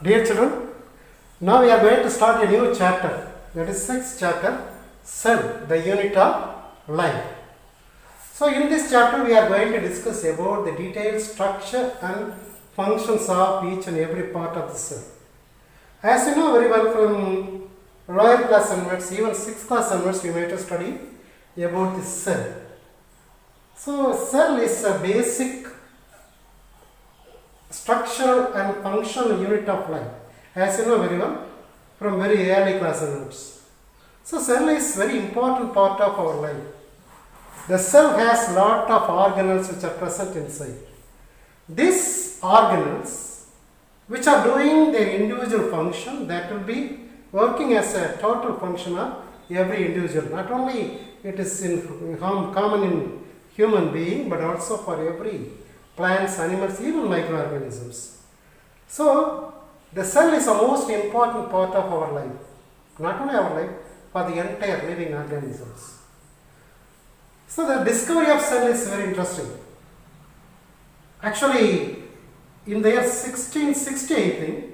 Dear children, now we are going to start a new chapter, that is sixth chapter, cell, the unit of life. So in this chapter we are going to discuss about the detailed structure and functions of each and every part of the cell. As you know very well from lower class onwards, even 6th class onwards, we might have studied about the cell. So cell is a basic structural and functional unit of life, as you know very well from very early class onwards. So cell is very important part of our life. The cell has lot of organelles which are present inside. These organelles which are doing their individual function, that will be working as a total function of every individual. Not only it is in common in human being, but also for every plants, animals, even microorganisms. So the cell is the most important part of our life. Not only our life, for the entire living organisms. So the discovery of cell is very interesting. Actually, in the year 1660, I think,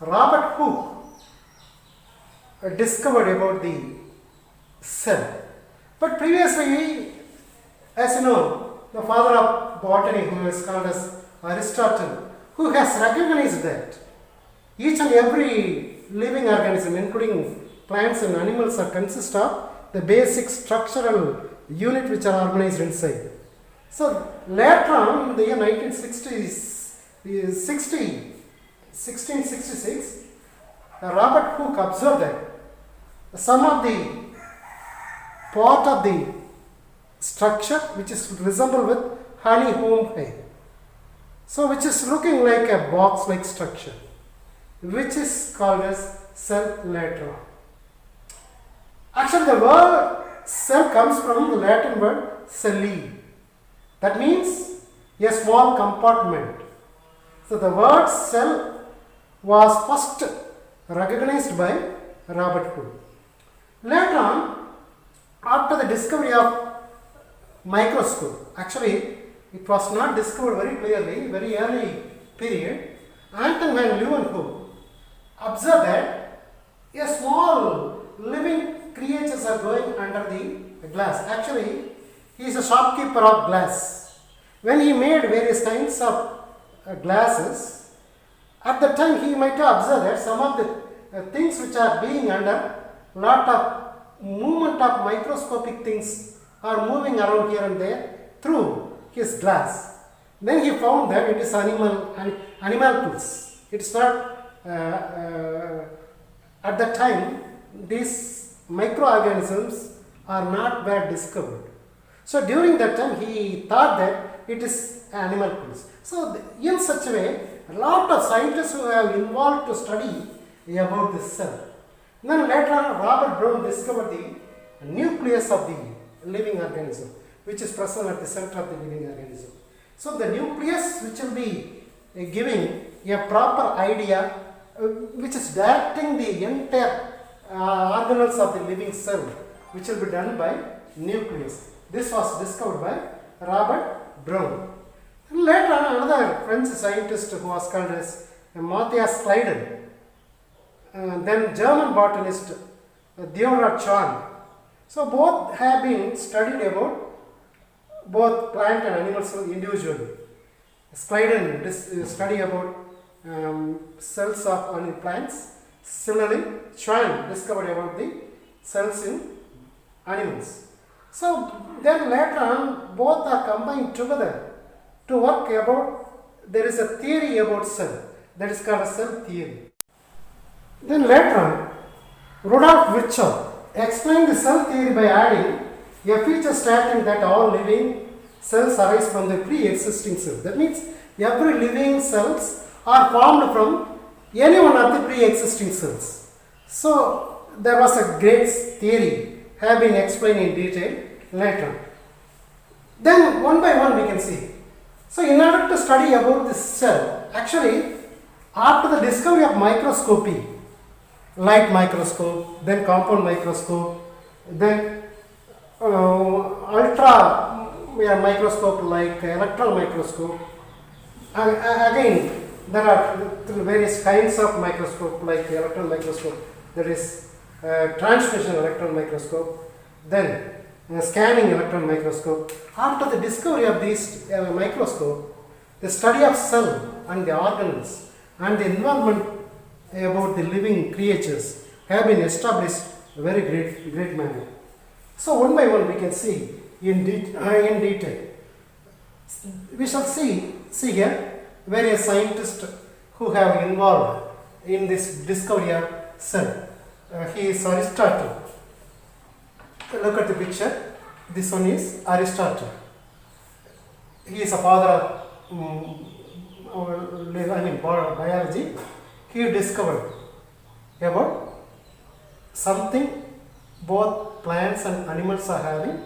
Robert Hooke discovered about the cell. But previously, as you know, the father of botany, who is called as Aristotle, who has recognized that each and every living organism, including plants and animals, are consist of the basic structural unit which are organized inside. So later on, in the year 1666, Robert Hooke observed that some of the part of the structure which is resemble with honeycomb hive, so which is looking like a box like structure, which is called as cell later on. Actually, the word cell comes from the Latin word celli, that means a small compartment. So the word cell was first recognized by Robert Hooke. Later on, after the discovery of microscope, actually it was not discovered very clearly, very early period, Anton van Leeuwenhoek observed that a small living creatures are going under the glass. Actually, he is a shopkeeper of glass. When he made various kinds of glasses, at the time he might have observed that some of the things which are being under lot of movement of microscopic things are moving around here and there through his glass. Then he found that it is animalcules. It's not at that time these microorganisms are not were discovered. So during that time he thought that it is animalcules. So in such a way, a lot of scientists who have involved to study about this cell. Then later on, Robert Brown discovered the nucleus of the living organism, which is present at the center of the living organism. So the nucleus, which will be giving a proper idea, which is directing the entire organelles of the living cell, which will be done by nucleus. This was discovered by Robert Brown. And later on, another French scientist who was called as Matthias Kleiden, then German botanist Theodor Chon. So both have been studied about both plant and animals individually. Kleiden study about cells of plants. Similarly, Chon discovered about the cells in animals. So then later on, both are combined together to work about, there is a theory about cell, that is called cell theory. Then later on, Rudolf Virchow explained the cell theory by adding a feature stating that all living cells arise from the pre-existing cells. That means every living cells are formed from any one of the pre-existing cells. So there was a great theory have been explained in detail later on. Then one by one we can see. So in order to study about this cell, actually after the discovery of microscopy, light microscope, then compound microscope, then ultra microscope like electron microscope, again there are various kinds of microscope like electron microscope, there is transmission electron microscope, then scanning electron microscope. After the discovery of these microscope, the study of cell and the organelles and the environment about the living creatures have been established in a very great manner. So one by one we can see in detail. We shall see here various scientists who have involved in this discovery of cell. He is Aristotle. Look at the picture. This one is Aristotle. He is a father of biology. He discovered about something both plants and animals are having,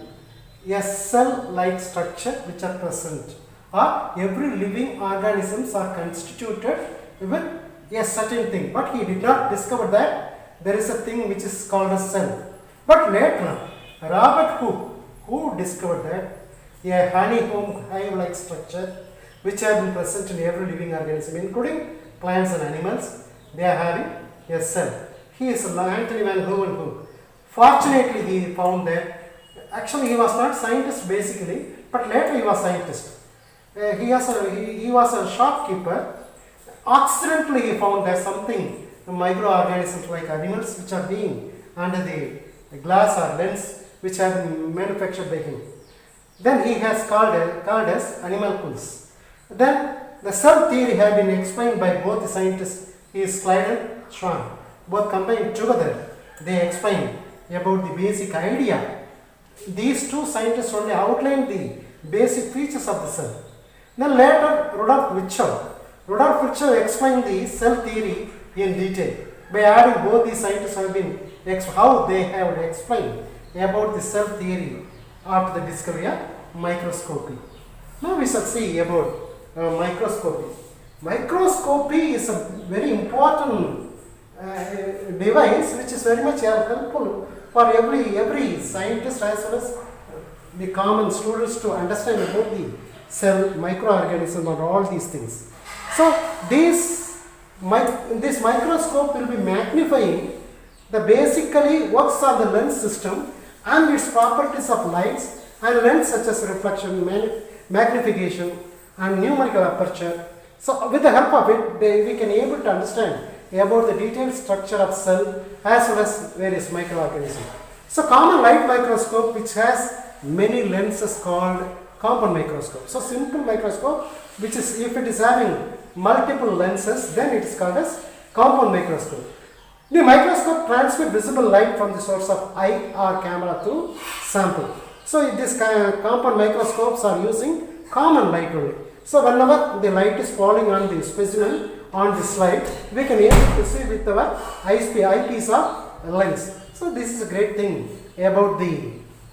a cell-like structure which are present, or every living organisms are constituted with a certain thing. But he did not discover that there is a thing which is called a cell. But later on, Robert Hooke, who discovered that a honeycomb hive-like structure which have been present in every living organism, including plants and animals, they are having a cell. He is Anthony van Leeuwenhoek. Fortunately, he found that actually he was not scientist basically, but later he was scientist. He was a shopkeeper. Accidentally, he found that something microorganisms like animals which are being under the glass or lens which have been manufactured by him. Then he has called as animalcules. Then the cell theory has been explained by both the scientists, Slide and Schwann. Both combined together, they explain about the basic idea. These two scientists only outlined the basic features of the cell. Then later, Rudolf Virchow explained the cell theory in detail. By adding both these scientists have been how they have explained about the cell theory after the discovery of microscopy. Now we shall see about microscopy. Microscopy is a very important device which is very much helpful for every scientist as well as the common students to understand about the cell, microorganism and all these things. So this microscope will be magnifying the basically works on the lens system and its properties of lights and lens such as reflection, magnification and numerical aperture. So with the help of it, we can able to understand about the detailed structure of cell as well as various microorganisms. So common light microscope which has many lenses called compound microscope. So simple microscope which is if it is having multiple lenses, then it is called as compound microscope. The microscope transmits visible light from the source of eye or camera to sample. So these compound microscopes are using common light only. So whenever the light is falling on the specimen on the slide, we can able to see with our eyepiece of lens. So this is a great thing about the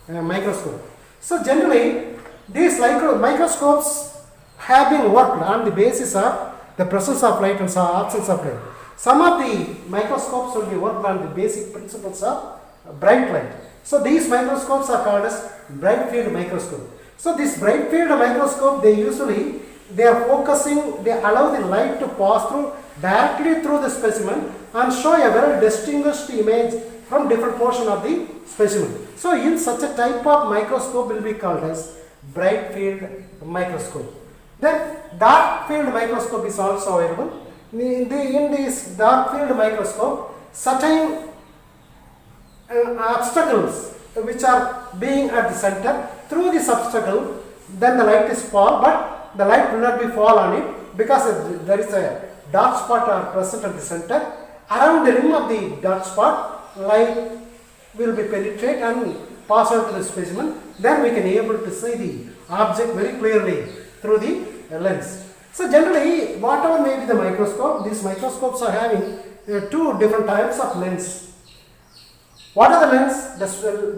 microscope. So generally these microscopes have been worked on the basis of the presence of light and absence of light. Some of the microscopes will be worked on the basic principles of bright light. So these microscopes are called as bright field microscope. So this bright field microscope, they are focusing, they allow the light to pass through directly through the specimen and show a very distinguished image from different portion of the specimen. So in such a type of microscope will be called as bright field microscope. Then dark field microscope is also available. In this dark field microscope, certain obstacles which are being at the center, through this obstacle then the light is fall, but the light will not be fall on it because there is a dark spot are present at the center. Around the rim of the dark spot, light will be penetrate and pass on to the specimen. Then we can able to see the object very clearly through the lens. So generally, whatever may be the microscope, these microscopes are having two different types of lens. What are the lens?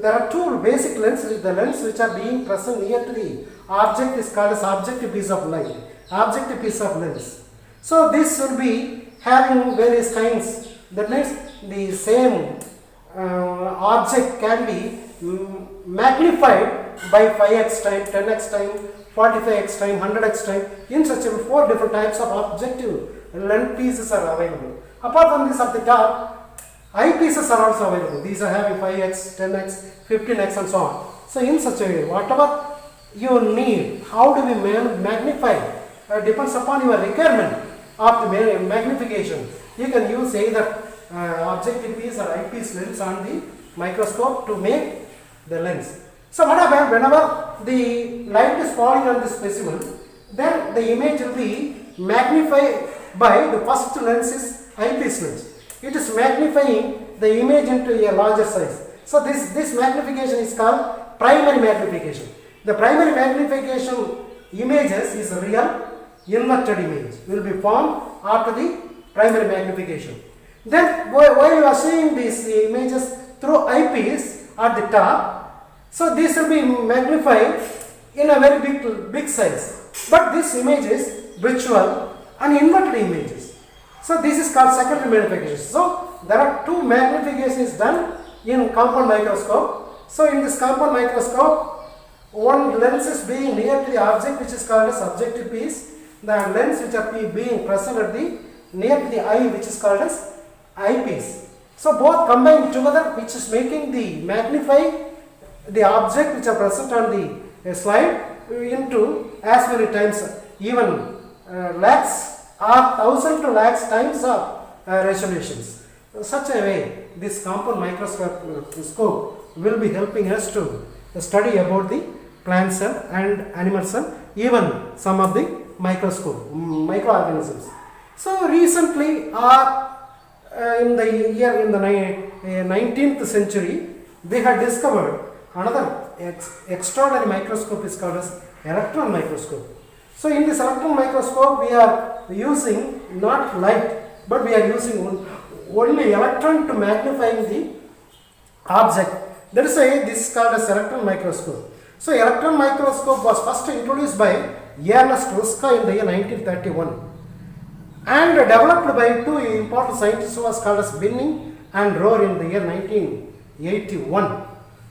There are two basic lenses. The lens which are being present near to the object is called as objective piece of light. Objective piece of lens. So this will be having various kinds. That means the same object can be magnified by 5x time, 10x time, 45x time, 100x time, in such a 4 different types of objective length pieces are available. Apart from this, at the top, eyepieces are also available. These are having 5x, 10x, 15x and so on. So in such a way, whatever you need, how do we magnify depends upon your requirement of the magnification. You can use either objective piece or eyepiece lens on the microscope to make the lens. So what happens whenever the light is falling on the specimen, then the image will be magnified by the first lens is eyepiece lens. It is magnifying the image into a larger size. So this magnification is called primary magnification. The primary magnification images is real inverted image will be formed after the primary magnification. Then while you are seeing these images through eyepiece at the top, so this will be magnified in a very big size. But this image is virtual and inverted images. So this is called secondary magnification. So there are two magnifications done in compound microscope. So in this compound microscope, one lens is being near to the object which is called as objective piece. The lens which are being present at the near to the eye which is called as eyepiece. So both combined together which is making the magnify the object which are present on the slide into as many times, even lakhs or 1,000 to lakhs times of resolutions. Such a way this compound microscope will be helping us to study about the plant cell and animal cell, even some of the microorganisms. So recently in the 19th century, they had discovered another extraordinary microscope is called as electron microscope. So in this electron microscope, we are using not light, but we are using only electron to magnifying the object. That is why this is called as electron microscope. So electron microscope was first introduced by Ernst Ruska in the year 1931 and developed by two important scientists who was called as Binning and Rohr in the year 1981.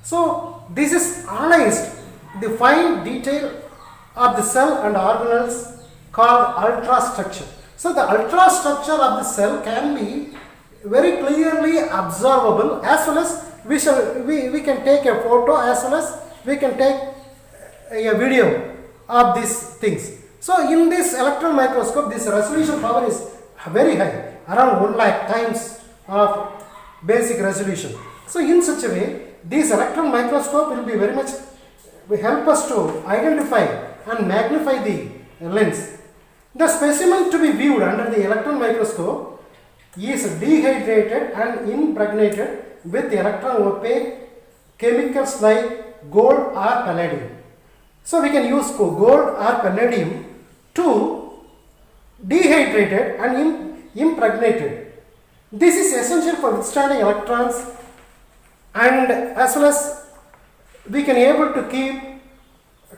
So this is analyzed the fine detail of the cell and organelles called ultrastructure. So the ultrastructure of the cell can be very clearly observable, as well as we can take a photo, as well as we can take a video of these things. So in this electron microscope, this resolution power is very high, around 1 lakh times of basic resolution. So in such a way, this electron microscope will be very much help us to identify and magnify the lens. The specimen to be viewed under the electron microscope is dehydrated and impregnated with electron opaque chemicals like gold or palladium. So we can use gold or palladium to dehydrated and impregnated. This is essential for withstanding electrons, and as well as we can able to keep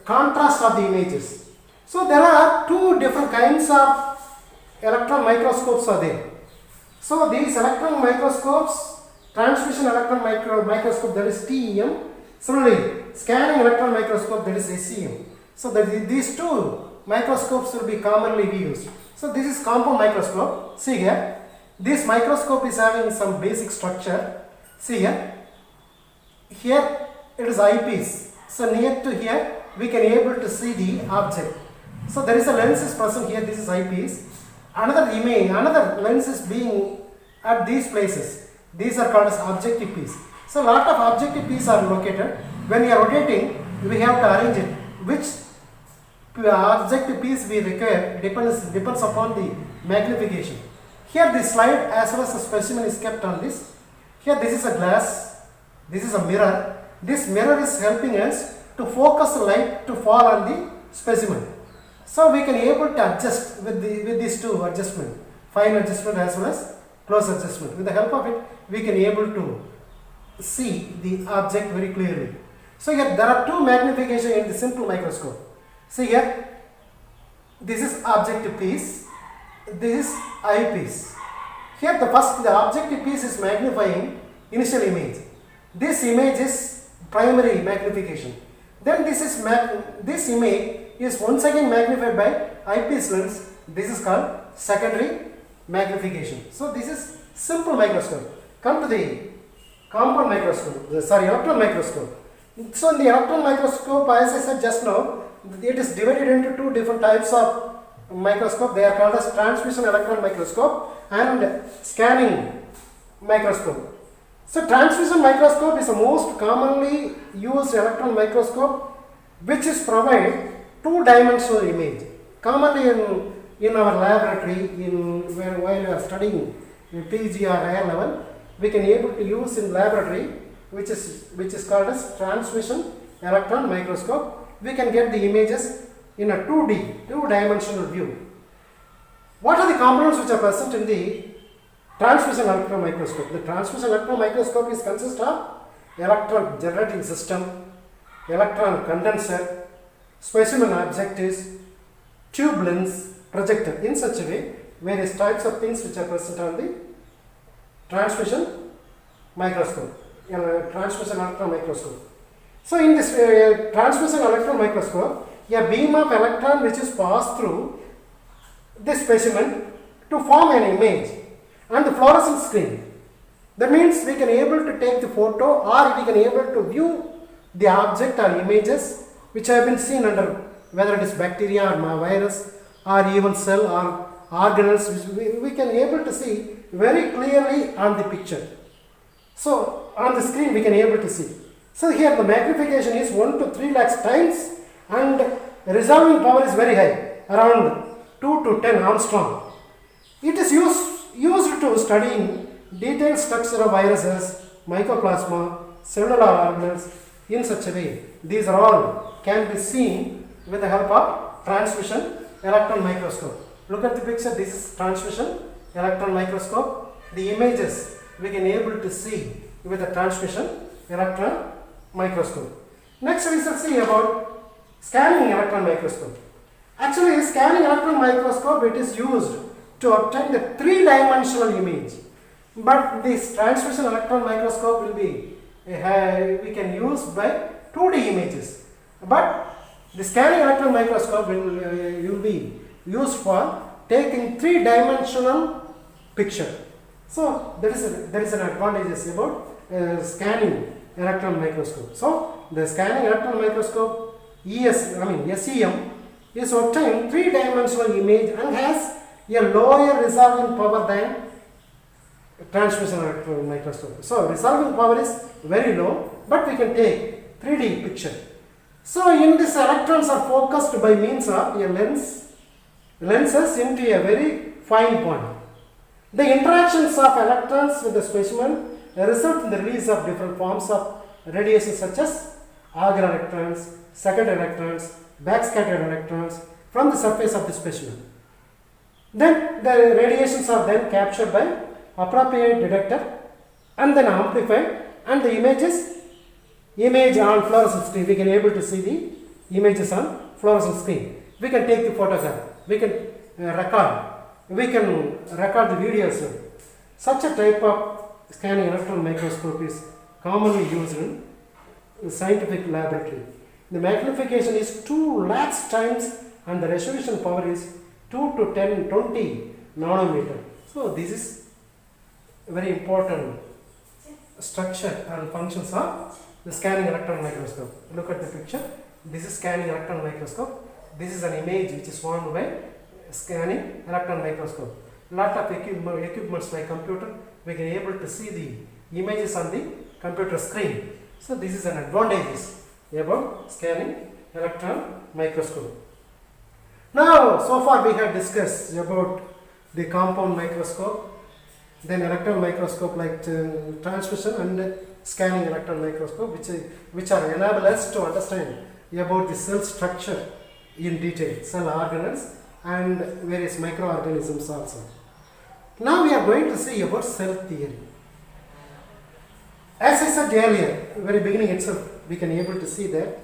contrast of the images. So there are two different kinds of electron microscopes are there. So these electron microscopes, transmission electron microscope, that is TEM. Similarly, scanning electron microscope, that is SEM. So these two microscopes will be commonly used. So this is compound microscope. See here, this microscope is having some basic structure. See here, here it is eyepiece. So near to here, we can able to see the object. So there is a lens is present here. This is eyepiece. Another image, another lens is being at these places. These are called as objective piece. So lot of objective pieces are located. When we are rotating, we have to arrange it. Which objective piece we require depends upon the magnification. Here this slide as well as the specimen is kept on this. Here this is a glass. This is a mirror. This mirror is helping us to focus the light to fall on the specimen. So we can able to adjust with these two adjustment, fine adjustment as well as close adjustment. With the help of it, we can able to see the object very clearly. So here there are two magnification in the simple microscope. See here, this is objective piece, this is eyepiece. Here the objective piece is magnifying initial image. This image is primary magnification. Then this image is once again magnified by eyepiece lens. This is called secondary magnification. So this is simple microscope. Come to the compound microscope, electron microscope. So in the electron microscope, as I said just now, it is divided into two different types of microscope. They are called as transmission electron microscope and scanning microscope. So transmission microscope is the most commonly used electron microscope which is provide two-dimensional image. Commonly in our laboratory, while we are studying in PG or higher level, we can able to use in laboratory which is called as transmission electron microscope. We can get the images in a 2D, two-dimensional view. What are the components which are present in the transmission electron microscope? The transmission electron microscope is consist of electron generating system, electron condenser, specimen objectives, tube lens, projector. In such a way, various types of things which are present on the transmission microscope, transmission electron microscope. So in this transmission electron microscope, a beam of electron which is passed through this specimen to form an image and the fluorescent screen. That means we can able to take the photo or we can able to view the object or images which have been seen under, whether it is bacteria or virus or even cell or organelles, which we can able to see very clearly on the picture. So on the screen we can able to see. So here the magnification is 1 to 3 lakhs times and resolving power is very high, around 2 to 10 Armstrong. It is used to studying detailed structure of viruses, mycoplasma, cellular organelles in such a way. These are all can be seen with the help of transmission electron microscope. Look at the picture. This is transmission electron microscope. The images we can able to see with the transmission electron microscope. Next we shall see about scanning electron microscope. Actually, scanning electron microscope, it is used to obtain the three-dimensional image. But this transmission electron microscope will be we can use by 2D images. But the scanning electron microscope will be used for taking three-dimensional picture. So there is an advantage about scanning electron microscope. So the scanning electron microscope SEM is obtained three-dimensional image and has a lower resolving power than transmission electron microscope. So resolving power is very low, but we can take 3D picture. So in this, electrons are focused by means of a lenses into a very fine point. The interactions of electrons with the specimen result in the release of different forms of radiation such as Auger electrons, secondary electrons, backscattered electrons from the surface of the specimen. Then the radiations are then captured by appropriate detector and then amplified, and the image on fluorescent screen. We can able to see the images on fluorescent screen. We can take the photograph. We can record. We can record the videos. Such a type of scanning electron microscope is commonly used in scientific laboratory. The magnification is 2 lakhs times and the resolution power is 2 to 20 nanometer. So this is a very important structure and functions of the scanning electron microscope. Look at the picture. This is scanning electron microscope. This is an image which is formed by scanning electron microscope. Lot of equipments by computer, we can able to see the images on the computer screen. So this is an advantage about scanning electron microscope. Now, so far we have discussed about the compound microscope, then electron microscope like transmission and scanning electron microscope, which are enable us to understand about the cell structure in detail, cell organelles and various microorganisms also. Now we are going to see about cell theory. As I said earlier, very beginning itself, we can able to see that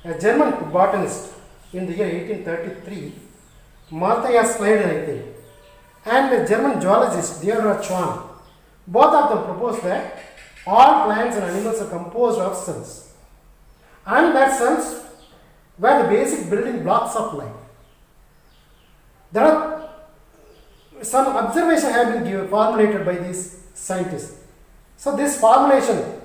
a German botanist in the year 1833, Matthias Schleider, I think, and a German geologist, Theodor Schwann, both of them proposed that all plants and animals are composed of cells, and that cells were the basic building blocks of life. There are some observation have been formulated by these scientists. So this formulation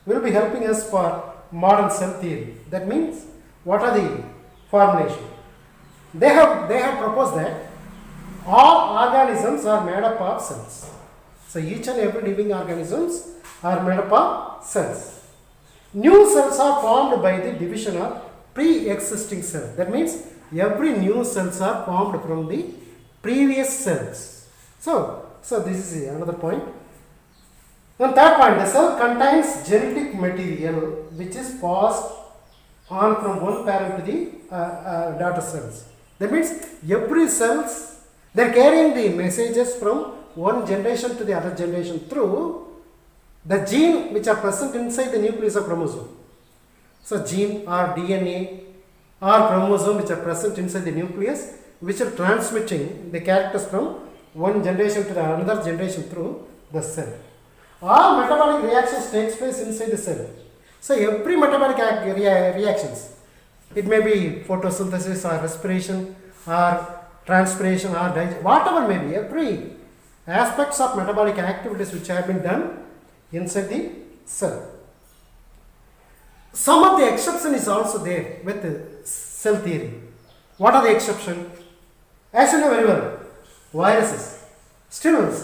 will be helping us for modern cell theory. That means, what are the formulation? They have proposed that all organisms are made up of cells. So each and every living organisms are made up of cells. New cells are formed by the division of pre-existing cells. That means every new cells are formed from the previous cells. So this is another point. And third point, the cell contains genetic material which is passed on from one parent to the daughter cells. That means every cells, they are carrying the messages from one generation to the other generation through the gene which are present inside the nucleus of chromosome. So gene or DNA or chromosome which are present inside the nucleus, which are transmitting the characters from one generation to the another generation through the cell. All metabolic reactions takes place inside the cell. So every metabolic reactions, it may be photosynthesis or respiration or transpiration or digestion, whatever may be, every aspects of metabolic activities which have been done inside the cell. Some of the exception is also there with the cell theory. What are the exceptions? As you know very well, viruses. Still,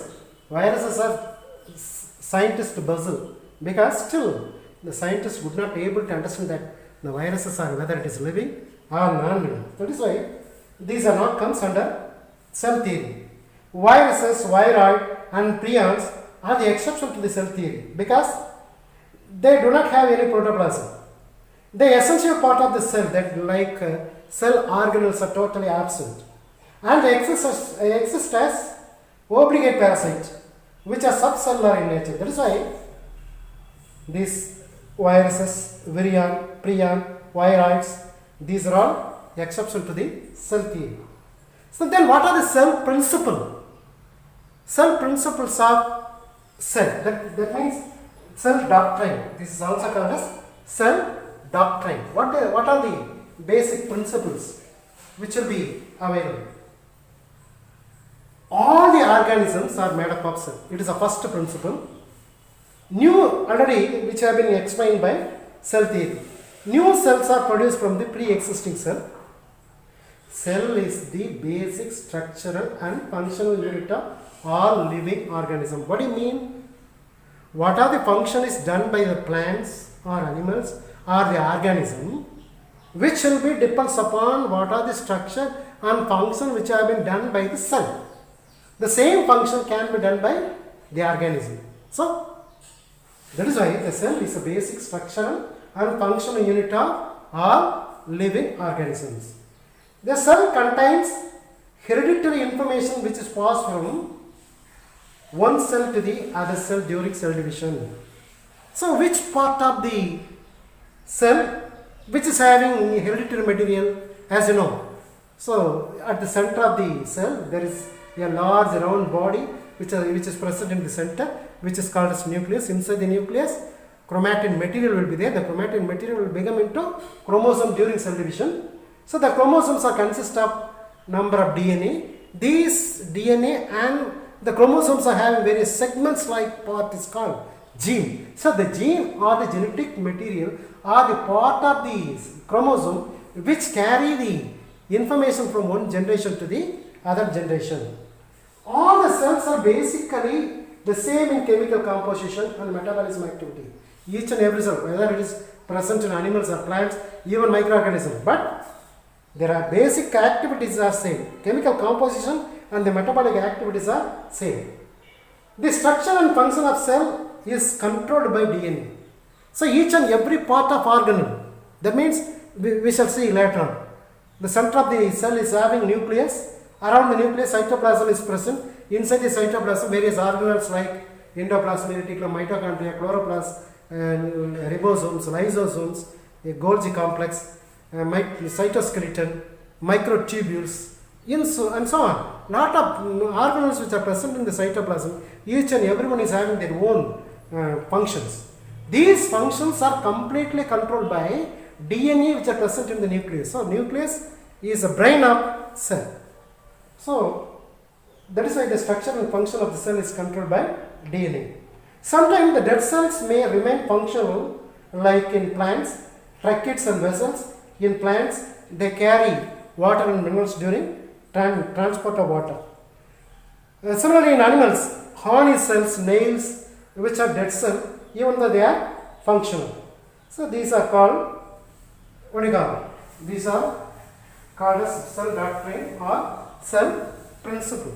viruses are scientists' puzzle, because still the scientists would not be able to understand that the viruses are whether it is living or non-living. That is why these are not comes under cell theory. Viruses, viroid and prions are the exception to the cell theory, because they do not have any protoplasm. The essential part of the cell, that like cell organelles, are totally absent, and they exist as obligate parasites which are subcellular in nature. That is why these viruses, virion, prion, viroids, these are all exception to the cell theory. So then what are the cell principles? Cell principles of cell. That means cell doctrine. This is also called as cell doctrine. What are the basic principles which will be available? All the organisms are made up of cells. It is a first principle. New already, which have been explained by cell theory. New cells are produced from the pre-existing cell. Cell is the basic structural and functional unit of all living organisms. What do you mean? What are the function is done by the plants or animals or the organism, which will be depends upon what are the structure and function which have been done by the cell. The same function can be done by the organism. So that is why the cell is a basic structural and functional unit of all living organisms. The cell contains hereditary information which is passed from one cell to the other cell during cell division. So which part of the cell which is having hereditary material, as you know? So at the center of the cell there is a large round body which is present in the center, which is called as nucleus. Inside the nucleus, chromatin material will be there. The chromatin material will become into chromosome during cell division. So the chromosomes are consist of number of DNA. These DNA and the chromosomes are having various segments, like part is called gene. So the gene or the genetic material are the part of the chromosome which carry the information from one generation to the other generation. All the cells are basically the same in chemical composition and metabolism activity. Each and every cell, whether it is present in animals or plants, even microorganisms, but there are basic activities are same. Chemical composition and the metabolic activities are same. The structure and function of cell is controlled by DNA. So each and every part of organelle, that means we shall see later on. The center of the cell is having nucleus. Around the nucleus, cytoplasm is present. Inside the cytoplasm, various organelles like endoplasm, reticulum, mitochondria, chloroplast, and ribosomes, lysosomes, a Golgi complex, cytoskeleton, microtubules, and so on. Lot of organelles which are present in the cytoplasm, each and everyone is having their own functions. These functions are completely controlled by DNA which are present in the nucleus. So nucleus is the brain of cell. So That is why the structure and function of the cell is controlled by DNA. Sometimes the dead cells may remain functional, like in plants, tracheids and vessels. In plants, they carry water and minerals during transport of water. Similarly, in animals, horny cells, nails, which are dead cells, even though they are functional. So these are called, what do you call them? These are called as cell doctrine or cell principle.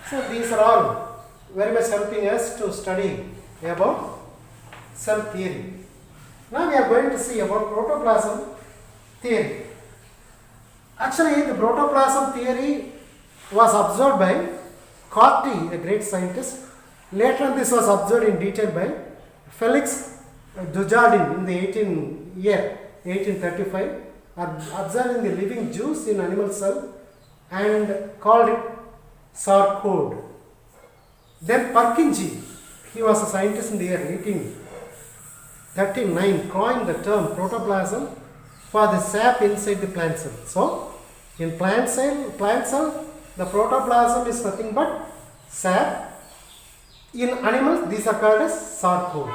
So these are all very much helping us to study about cell theory. Now we are going to see about protoplasm theory. Actually, the protoplasm theory was observed by Corti, a great scientist. Later on, this was observed in detail by Felix Dujardin in the 1835, observing the living juice in animal cell and called it sarcode. Then Purkinje, he was a scientist in the year 1839, coined the term protoplasm for the sap inside the plant cell. So, in plant cell, the protoplasm is nothing but sap. In animals, these are called as sarcode.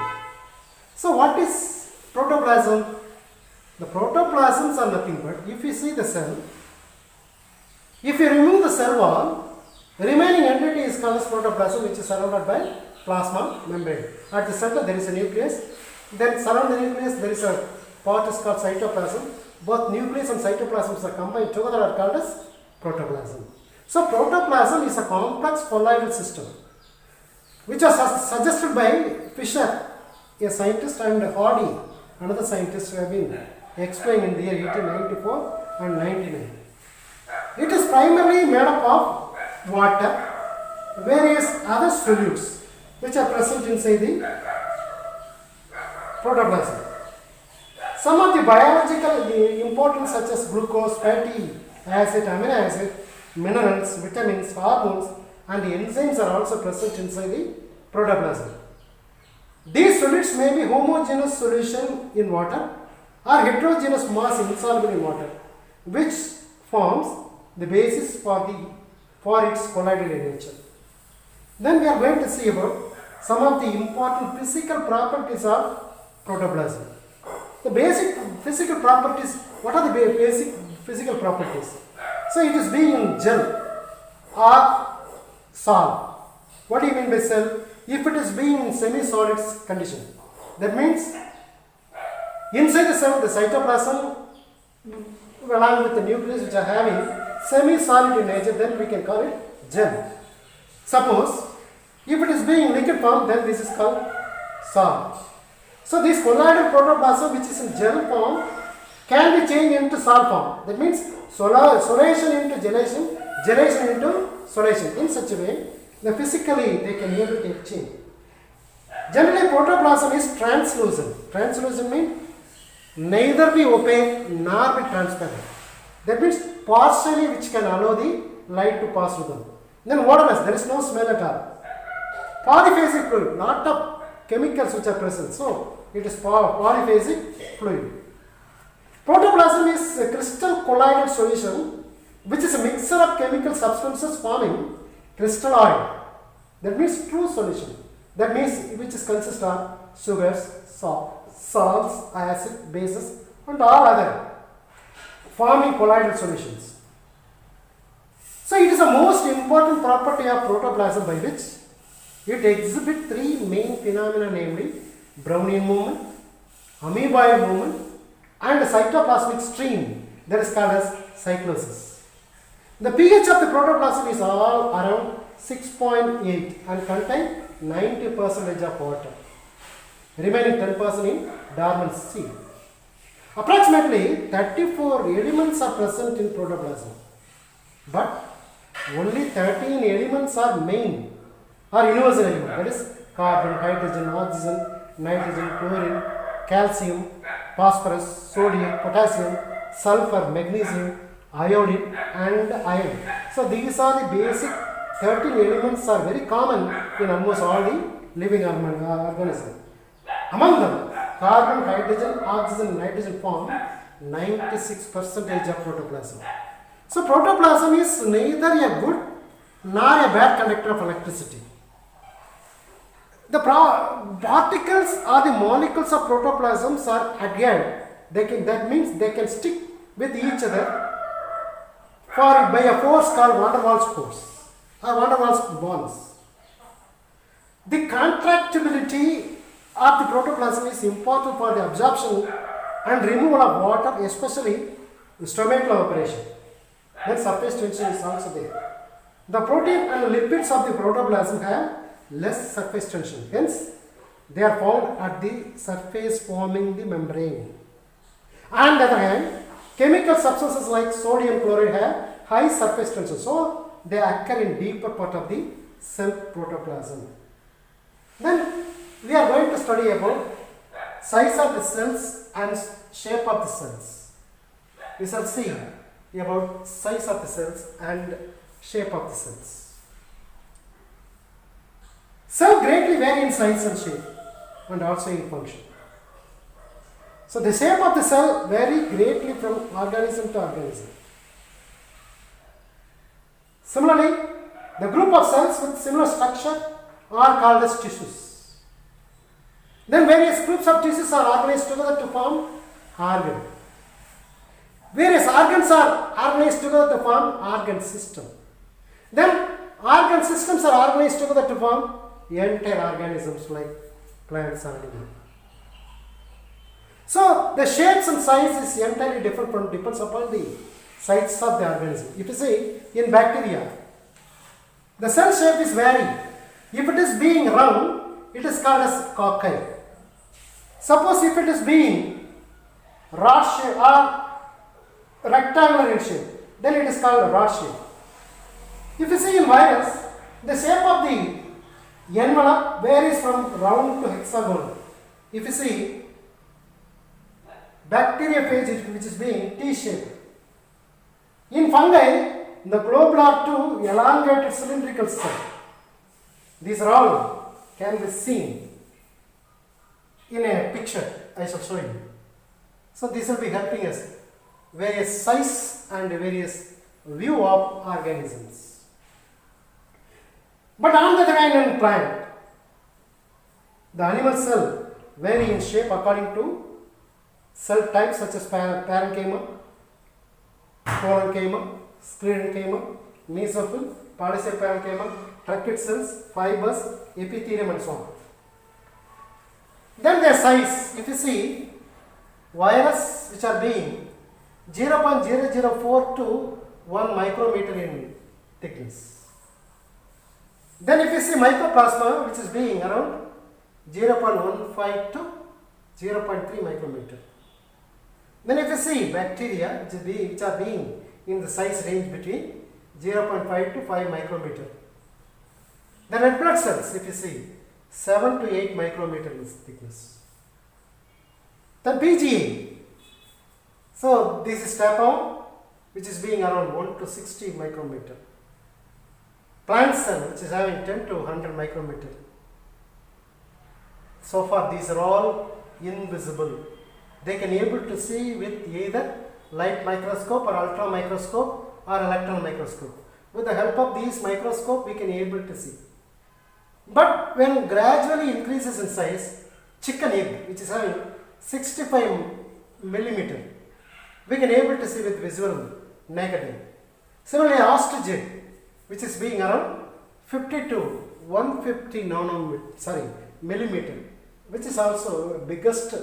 So, what is protoplasm? The protoplasms are nothing but, if you see the cell, if you remove the cell wall, the remaining entity is called as protoplasm, which is surrounded by plasma membrane. At the center, there is a nucleus. Then, surround the nucleus, there is a part is called cytoplasm. Both nucleus and cytoplasms are combined together are called as protoplasm. So, protoplasm is a complex colloidal system, which was suggested by Fisher, a scientist, and Hardy, another scientist, who have been explained in the year 1894 and 99. It is primarily made up of water, various other solutes which are present inside the protoplasm. Some of the biological importance, such as glucose, fatty acid, amino acid, minerals, vitamins, hormones, and the enzymes are also present inside the protoplasm. These solids may be homogeneous solution in water or heterogeneous mass insoluble in water, which forms the basis for its colloidal nature. Then we are going to see about some of the important physical properties of protoplasm. The basic physical properties, what are the basic physical properties? So it is being in gel or solid. What do you mean by cell? If it is being in semi-solid condition, that means inside the cell, the cytoplasm along with the nucleus which are having semi-solid in nature, then we can call it gel. Suppose if it is being in liquid form, then this is called solid. So this colloidal protoplasm which is in gel form can be changed into solid form. That means solation into gelation, gelation into solation. In such a way, physically they can be able to exchange. Generally, protoplasm is translucent. Translucent means neither be opaque nor be transparent. That means partially which can allow the light to pass through them. Then odorless, there is no smell at all. Polyphasic fluid, lot of chemicals which are present. So it is polyphasic fluid. Protoplasm is a crystal colloidal solution which is a mixture of chemical substances forming crystalloid. That means true solution. That means which is consist of sugars, salts, acid, bases, and all other forming colloidal solutions. So it is the most important property of protoplasm by which it exhibits three main phenomena, namely Brownian movement, amoeboid movement, and cytoplasmic stream, that is called as cyclosis. The pH of the protoplasm is all around 6.8 and contain 90% of water, remaining 10% in dormancy. Approximately 34 elements are present in protoplasm, but only 13 elements are main or universal element, that is carbon, hydrogen, oxygen, nitrogen, chlorine, calcium, phosphorus, sodium, potassium, sulfur, magnesium, iodine, and iron. So these are the basic 13 elements are very common in almost all the living organisms. Among them, carbon, hydrogen, oxygen, and nitrogen form 96% of protoplasm. So protoplasm is neither a good nor a bad conductor of electricity. The particles or the molecules of protoplasms are adhered. That means they can stick with each other by a force called van der Waals force or van der Waals bonds. The contractibility of the protoplasm is important for the absorption and removal of water, especially the stomatal operation. Then surface tension is also there. The protein and lipids of the protoplasm have less surface tension. Hence, they are found at the surface forming the membrane. On the other hand, chemical substances like sodium chloride have high surface tension. So, they occur in deeper part of the cell protoplasm. Then, we are going to study about size of the cells and shape of the cells. We shall see about size of the cells and shape of the cells. Cell greatly vary in size and shape and also in function. So the shape of the cell vary greatly from organism to organism. Similarly, the group of cells with similar structure are called as tissues. Then various groups of tissues are organized together to form organ. Various organs are organized together to form organ system. Then organ systems are organized together to form entire organisms like plants and animals. So the shapes and size is entirely different from depends upon the size of the organism. If you see in bacteria, the cell shape is varied. If it is being round, it is called as cocci. Suppose if it is being rod shape or rectangular in shape, then it is called a rod shape. If you see in virus, the shape of the envelope varies from round to hexagonal. If you see bacteriophage, which is being T-shaped. In fungi, the globular to elongated cylindrical cell. These are all can be seen in a picture. I shall show you. So this will be helping us various size and various view of organisms. But on the other hand, in plant, the animal cell vary in shape according to cell types such as parenchyma, collenchyma, sclerenchyma, mesophyll, polysaparenchyma, tracheids cells, fibers, epithelium and so on. Then their size, if you see, virus which are being 0.004 to 1 micrometer in thickness. Then if you see mycoplasma, which is being around 0.15 to 0.3 micrometer. Then if you see bacteria, which are being in the size range between 0.5 to 5 micrometer. The red blood cells, if you see, 7 to 8 micrometer in thickness. Then PGA. So this is tapeworm, which is being around 1 to 60 micrometer. Plant cell, which is having 10 to 100 micrometer. So far these are all invisible. They can able to see with either light microscope or ultra microscope or electron microscope. With the help of these microscope, we can able to see. But when gradually increases in size, chicken egg, which is having 65 millimeter, we can able to see with visual naked eye. Similarly, ostrich egg, which is being around 50 to 150 millimeter, which is also the biggest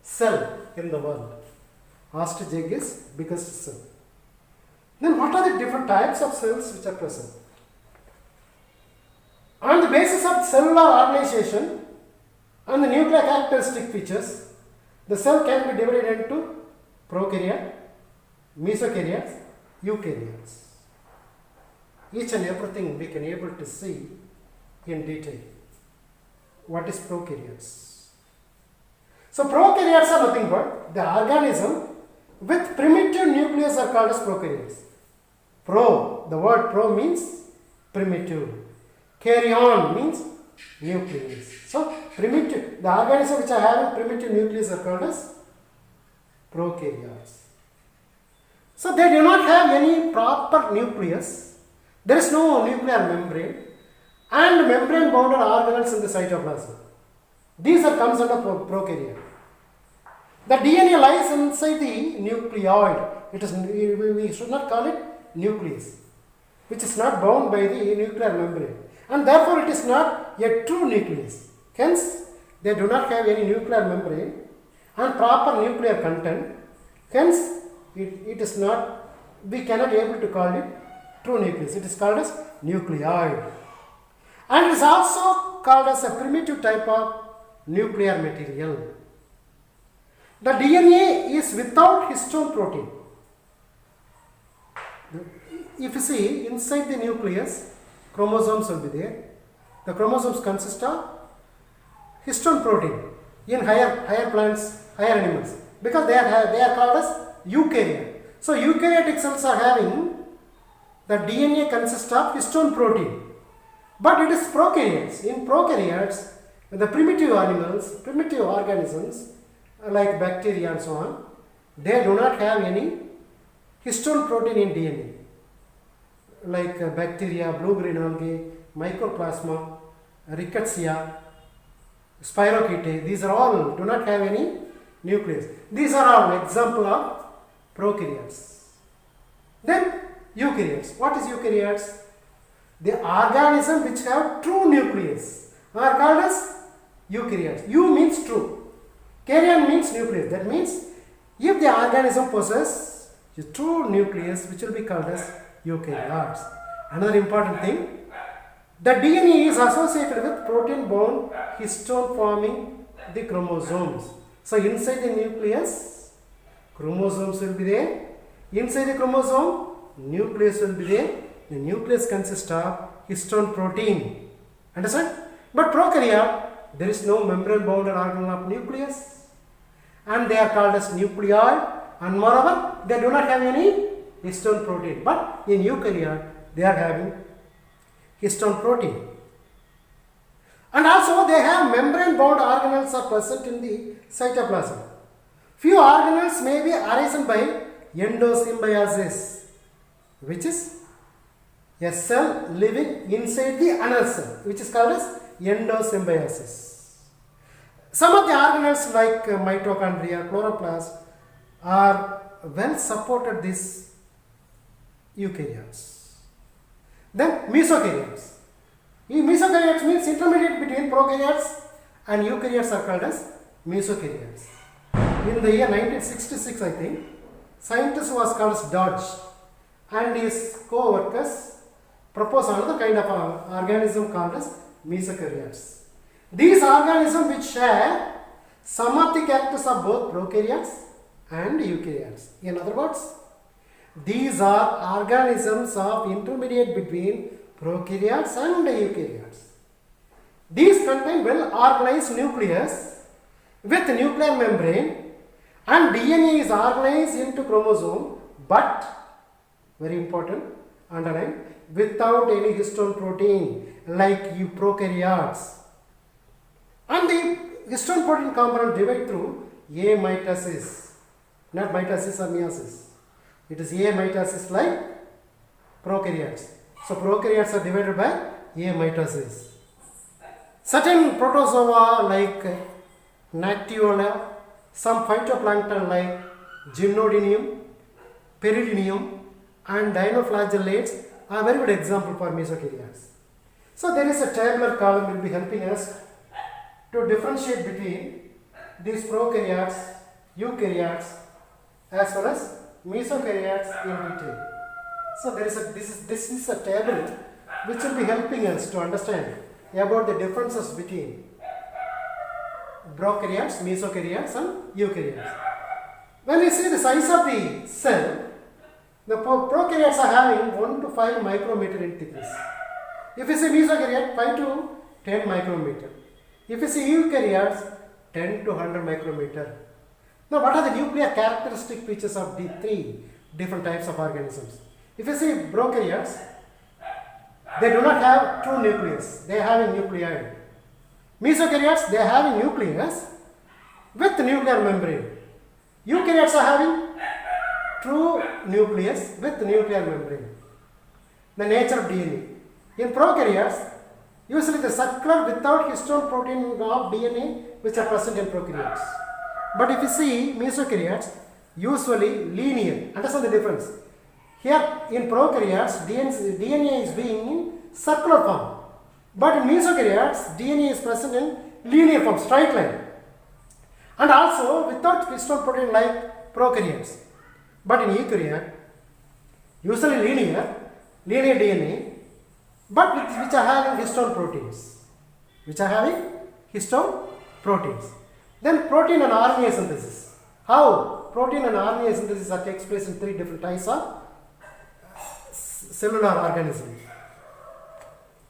cell in the world. Ostrich egg is biggest cell. Then what are the different types of cells which are present? On the basis of cellular organization and the nuclear characteristic features, the cell can be divided into prokaryote, mesokaryotes, eukaryotes. Each and everything we can able to see in detail. What is prokaryotes? So prokaryotes are nothing but the organism with primitive nucleus are called as prokaryotes. The word pro means primitive. Karyon means nucleus. So primitive, the organism which are having primitive nucleus are called as prokaryotes. So they do not have any proper nucleus. There is no nuclear membrane and membrane bounded organelles in the cytoplasm. These are comes under prokaryote. The DNA lies inside the nucleoid. It is, we should not call it nucleus, which is not bound by the nuclear membrane, and therefore it is not a true nucleus. Hence, they do not have any nuclear membrane and proper nuclear content. Hence, it is not, we cannot able to call it true nucleus. It is called as nucleoid, and it is also called as a primitive type of nuclear material. The DNA is without histone protein. If you see inside the nucleus, chromosomes will be there. The chromosomes consist of histone protein in higher plants, higher animals, because they are called as eukaryote. So eukaryotic cells are having the DNA consists of histone protein, but it is prokaryotes. In prokaryotes, the primitive animals, primitive organisms like bacteria and so on, they do not have any histone protein in DNA. Like bacteria, blue-green algae, mycoplasma, rickettsia, spirochete, these are all do not have any nucleus. These are all example of prokaryotes. Then eukaryotes. What is eukaryotes? The organism which have true nucleus are called as eukaryotes. Eu means true. Karyon means nucleus. That means if the organism possesses a true nucleus, which will be called as eukaryotes. Another important thing, the DNA is associated with protein bound histone forming the chromosomes. So inside the nucleus, chromosomes will be there. Inside the chromosome, nucleus will be there. The nucleus consists of histone protein. Understand? But prokaryote, there is no membrane bounded organelle of nucleus, and they are called as nucleoid, and moreover they do not have any histone protein. But in eukaryote they are having histone protein, and also they have membrane bound organelles are present in the cytoplasm. Few organelles may be arisen by endosymbiosis, which is a cell living inside the another cell, which is called as endosymbiosis. Some of the organelles like mitochondria, chloroplast are well supported these eukaryotes. Then mesokaryotes. Mesokaryotes means intermediate between prokaryotes and eukaryotes are called as mesokaryotes. In the year 1966, I think, scientist who was called as Dodge and his co-workers proposed another kind of organism called as mesokaryotes. These organisms which share some of the characters of both prokaryotes and eukaryotes. In other words, these are organisms of intermediate between prokaryotes and eukaryotes. These contain well organized nucleus with nuclear membrane, and DNA is organized into chromosome, but very important, underline, without any histone protein like prokaryotes. And the histone protein component divided through A mitosis, not mitosis or meiosis. It is A mitosis like prokaryotes. So prokaryotes are divided by A mitosis. Certain protozoa like Nactiola, some phytoplankton like Gymnodinium, Peridinium and dinoflagellates are very good example for mesokaryotes. So there is a tabular column will be helping us to differentiate between these prokaryotes, eukaryotes as well as mesokaryotes in detail. So there is a, this is a table which will be helping us to understand about the differences between prokaryotes, mesokaryotes and eukaryotes. When we see the size of the cell, the prokaryotes are having 1 to 5 micrometer in thickness. If you see mesokaryote, 5 to 10 micrometer. If you see eukaryotes, 10 to 100 micrometer. Now what are the nuclear characteristic features of the three different types of organisms? If you see prokaryotes, they do not have true nucleus, they are having nucleoid. Mesokaryotes, they are having nucleus with nuclear membrane. Eukaryotes are having true nucleus with nuclear membrane. the nature of DNA. In prokaryotes, usually the circular without histone protein of DNA which are present in prokaryotes. But if you see mesokaryotes, usually linear. Understand the difference? Here in prokaryotes, DNA is being in circular form. But in mesokaryotes, DNA is present in linear form, straight line. And also without histone protein like prokaryotes. But in eukaryote, usually linear DNA, but which are having histone proteins. Then protein and RNA synthesis. How protein and RNA synthesis takes place in 3 different types of cellular organisms.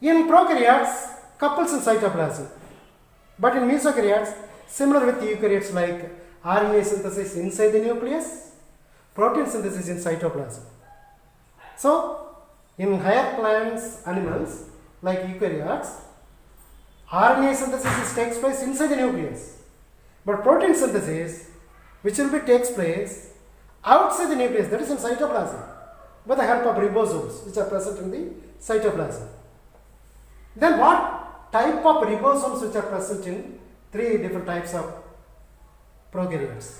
In prokaryotes, couples in cytoplasm. But in mesokaryotes, similar with eukaryotes like RNA synthesis inside the nucleus, protein synthesis in cytoplasm. So, in higher plants, animals like eukaryotes, RNA synthesis takes place inside the nucleus. But protein synthesis, which takes place outside the nucleus, that is in cytoplasm, with the help of ribosomes, which are present in the cytoplasm. Then what type of ribosomes which are present in 3 different types of prokaryotes?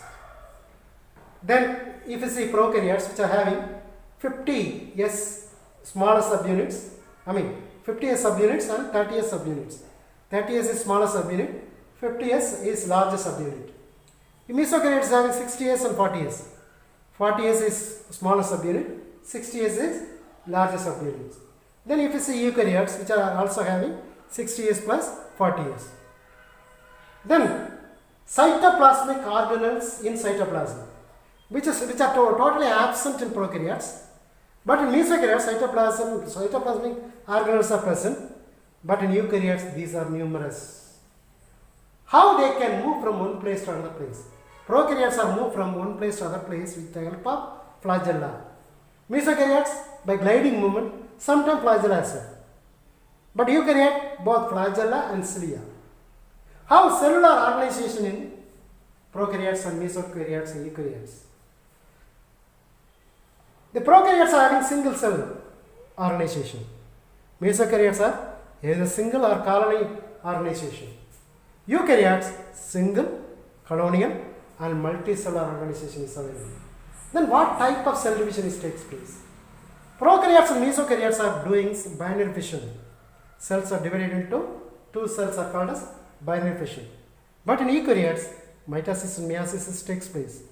Then if you see prokaryotes which are having 50s smaller subunits, 50s subunits and 30s subunits. 30s is smaller subunit, 50s is larger subunit. In mesokaryotes having 60s and 40s. 40s is smaller subunit, 60s is larger subunits. Then if you see eukaryotes which are also having 60s plus 40s. Then cytoplasmic organelles in cytoplasm, which are totally absent in prokaryotes. But in mesokaryotes, cytoplasmic organelles are present, but in eukaryotes these are numerous. How they can move from one place to another place? Prokaryotes are moved from one place to another place with the help of flagella. Mesokaryotes by gliding movement, sometimes flagella as well. But eukaryote, both flagella and cilia. How cellular organization in prokaryotes and mesokaryotes and eukaryotes? The prokaryotes are having single cell organization. Mesokaryotes are either single or colony organization. Eukaryotes, single, colonial and multicellular organization is available. Then what type of cell division takes place? Prokaryotes and mesokaryotes are doing binary fission. Cells are divided into 2 cells are called as binary fission. But in eukaryotes, mitosis and meiosis takes place.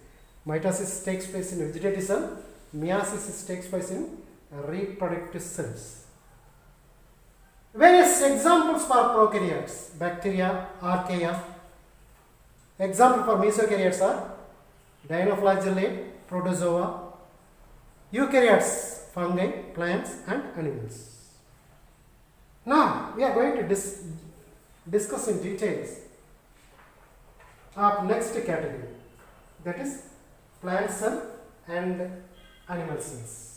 Mitosis takes place in vegetative cell, meiosis takes place in reproductive cells. Various examples for prokaryotes: bacteria, archaea. Example for mesokaryotes are dinoflagellate, protozoa. Eukaryotes, fungi, plants and animals. Now we are going to discuss in details of next category, that is plant cell and animal cells.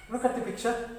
Look at the picture.